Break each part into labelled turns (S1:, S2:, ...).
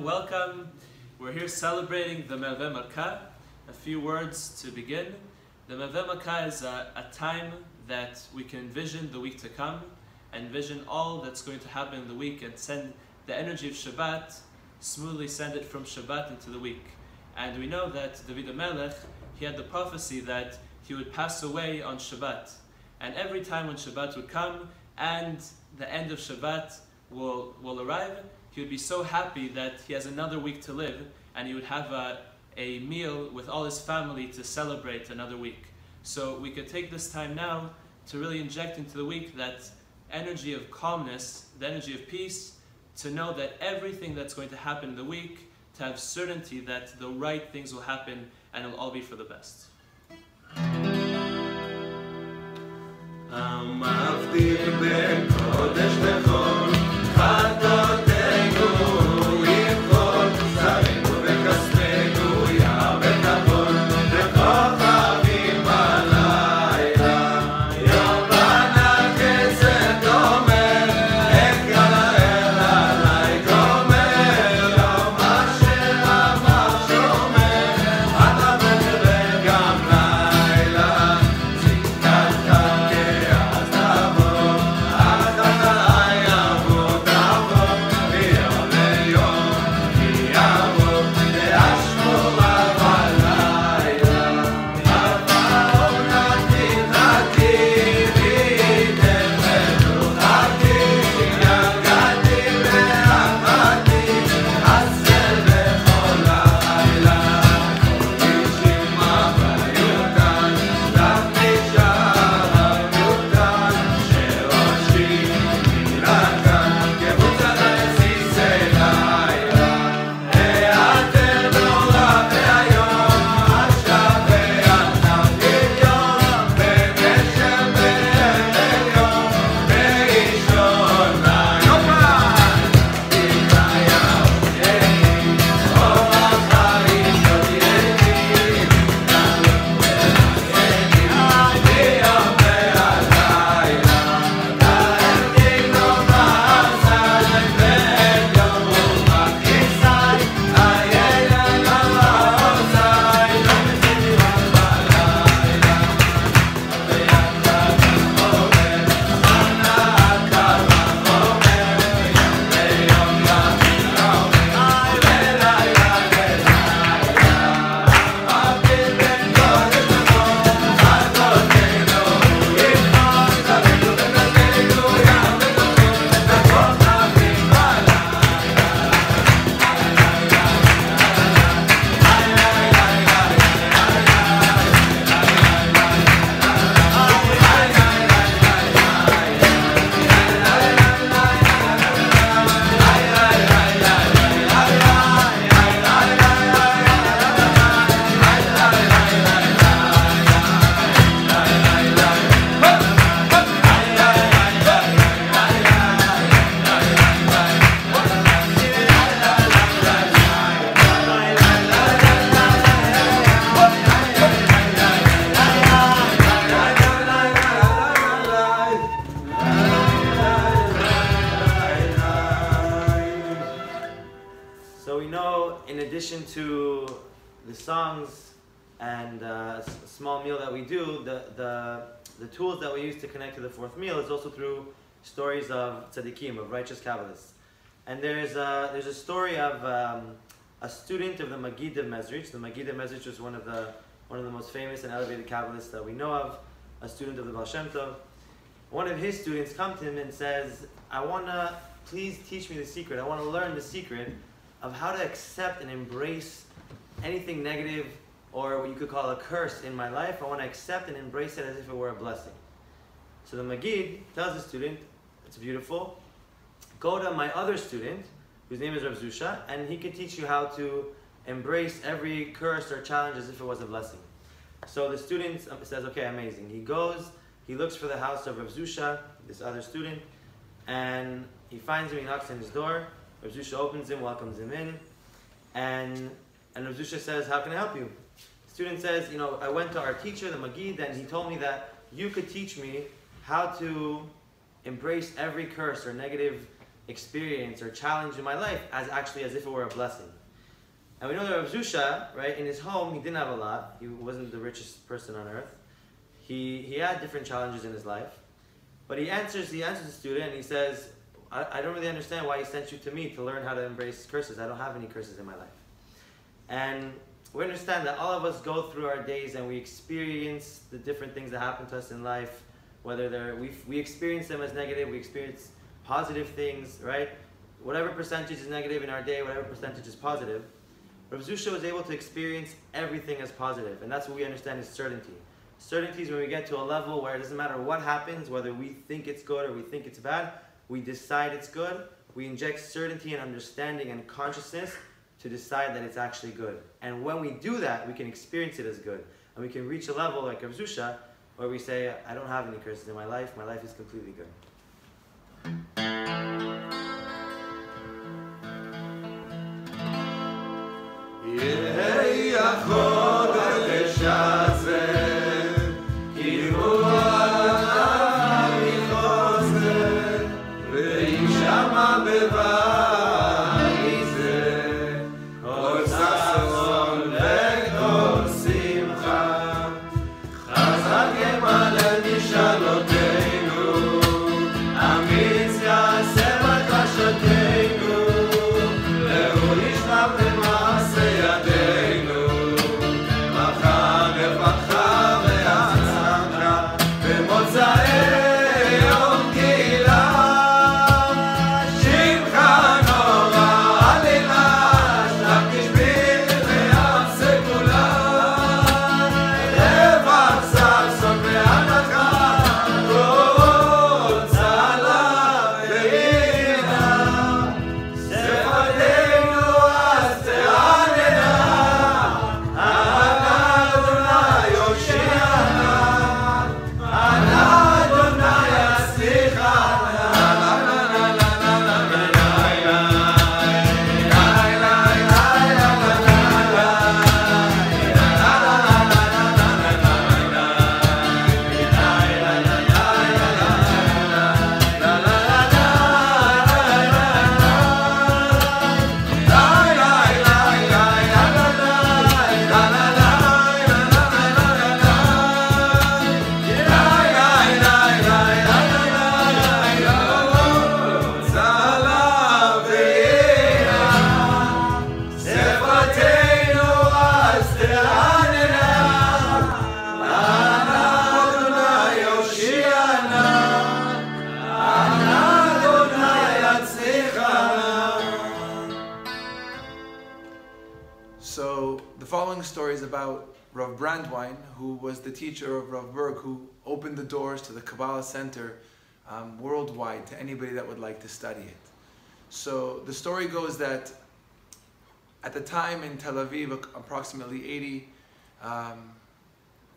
S1: Welcome. We're here celebrating the Melveh Malkah. A few words to begin. The Melveh Malkah is a time that we can envision the week to come, envision all that's going to happen in the week, and send the energy of Shabbat, smoothly send it from Shabbat into the week. And we know that David HaMelech, he had the prophecy that he would pass away on Shabbat. And every time when Shabbat would come and the end of Shabbat will arrive, he would be so happy that he has another week to live, and he would have a meal with all his family to celebrate another week. So we could take this time now to really inject into the week that energy of calmness, the energy of peace, to know that everything that's going to happen in the week, to have certainty that the right things will happen and it'll all be for the best.
S2: So we know, in addition to the songs and a small meal that we do, the tools that we use to connect to the fourth meal is also through stories of tzaddikim, of righteous Kabbalists. And there's a story of a student of the Magid of Mezrich. The Magid of Mezrich was one of the most famous and elevated Kabbalists that we know of, a student of the Baal Shem Tov. One of his students comes to him and says, I want to, please teach me the secret. I want to learn the secret of how to accept and embrace anything negative, or what you could call a curse in my life. I want to accept and embrace it as if it were a blessing. So the Magid tells the student, it's beautiful, go to my other student, whose name is Rav Zusha, and he can teach you how to embrace every curse or challenge as if it was a blessing. So the student says, okay, amazing. He goes, he looks for the house of Rav Zusha, this other student, and he finds him, he knocks on his door. Rav Zusha opens him, welcomes him in, and Rav Zusha says, how can I help you? The student says, you know, I went to our teacher, the Magid, and he told me that you could teach me how to embrace every curse or negative experience or challenge in my life as if it were a blessing. And we know that Rav Zusha, right, in his home, he didn't have a lot. He wasn't the richest person on earth. He had different challenges in his life. But he answers the student and he says, I don't really understand why he sent you to me to learn how to embrace curses. I don't have any curses in my life. And we understand that all of us go through our days and we experience the different things that happen to us in life, whether we experience them as negative, we experience positive things, right? Whatever percentage is negative in our day, whatever percentage is positive. Rav Zusha was able to experience everything as positive, and that's what we understand is certainty. Certainty is when we get to a level where it doesn't matter what happens, whether we think it's good or we think it's bad, we decide it's good, we inject certainty and understanding and consciousness to decide that it's actually good. And when we do that, we can experience it as good. And we can reach a level like Rav Zusha, where we say, I don't have any curses in my life is completely good.
S3: About Rav Brandwein, who was the teacher of Rav Berg, who opened the doors to the Kabbalah Center worldwide to anybody that would like to study it. So the story goes that at the time in Tel Aviv, approximately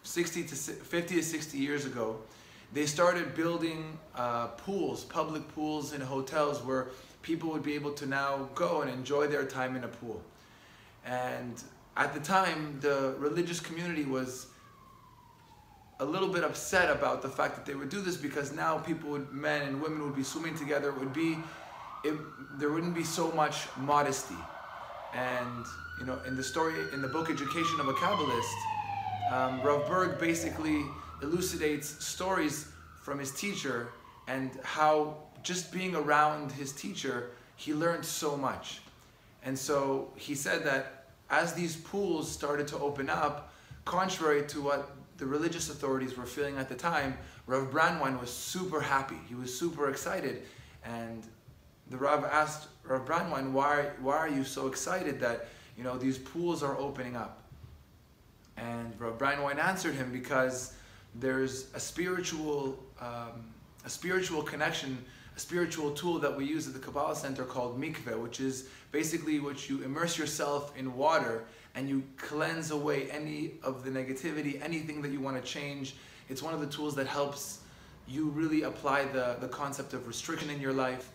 S3: 50 to 60 years ago, they started building pools, public pools in hotels where people would be able to now go and enjoy their time in a pool. And at the time, the religious community was a little bit upset about the fact that they would do this, because now men and women would be swimming together. There wouldn't be so much modesty. And you know, in the story, in the book Education of a Kabbalist, Rav Berg basically elucidates stories from his teacher and how just being around his teacher, he learned so much. And so he said that as these pools started to open up, contrary to what the religious authorities were feeling at the time, Rav Brandwein was super happy. He was super excited. And the Rav asked Rav Brandwein, why are you so excited that, you know, these pools are opening up? And Rav Brandwein answered him, because there's a spiritual connection, a spiritual tool that we use at the Kabbalah Center called mikveh, which is basically what you immerse yourself in water and you cleanse away any of the negativity, anything that you want to change. It's one of the tools that helps you really apply the concept of restriction in your life.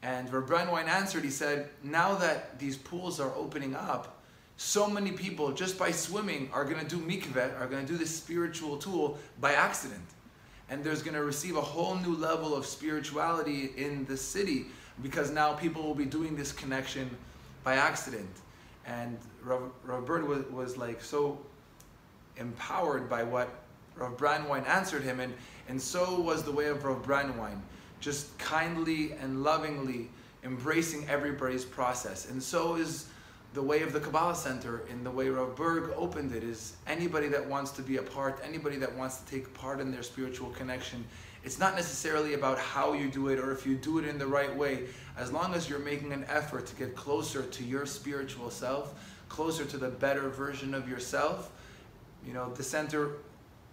S3: And Rav Brandwein answered, he said, now that these pools are opening up, so many people just by swimming are going to do mikveh, are going to do this spiritual tool by accident. And there's going to receive a whole new level of spirituality in the city, because now people will be doing this connection by accident. And Rav Berg was like so empowered by what Rav Brandwein answered him, and so was the way of Rav Brandwein, just kindly and lovingly embracing everybody's process. And so is the way of the Kabbalah Center, in the way Rav Berg opened it, is anybody that wants to be a part, anybody that wants to take part in their spiritual connection. It's not necessarily about how you do it or if you do it in the right way. As long as you're making an effort to get closer to your spiritual self, closer to the better version of yourself, you know, the center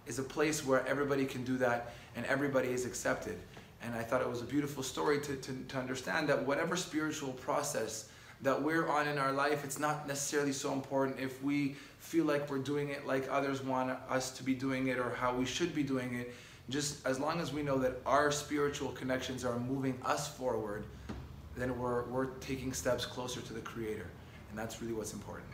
S3: is a place where everybody can do that and everybody is accepted. And I thought it was a beautiful story to understand that whatever spiritual process that we're on in our life, it's not necessarily so important if we feel like we're doing it like others want us to be doing it or how we should be doing it. Just as long as we know that our spiritual connections are moving us forward, then we're taking steps closer to the Creator. And that's really what's important.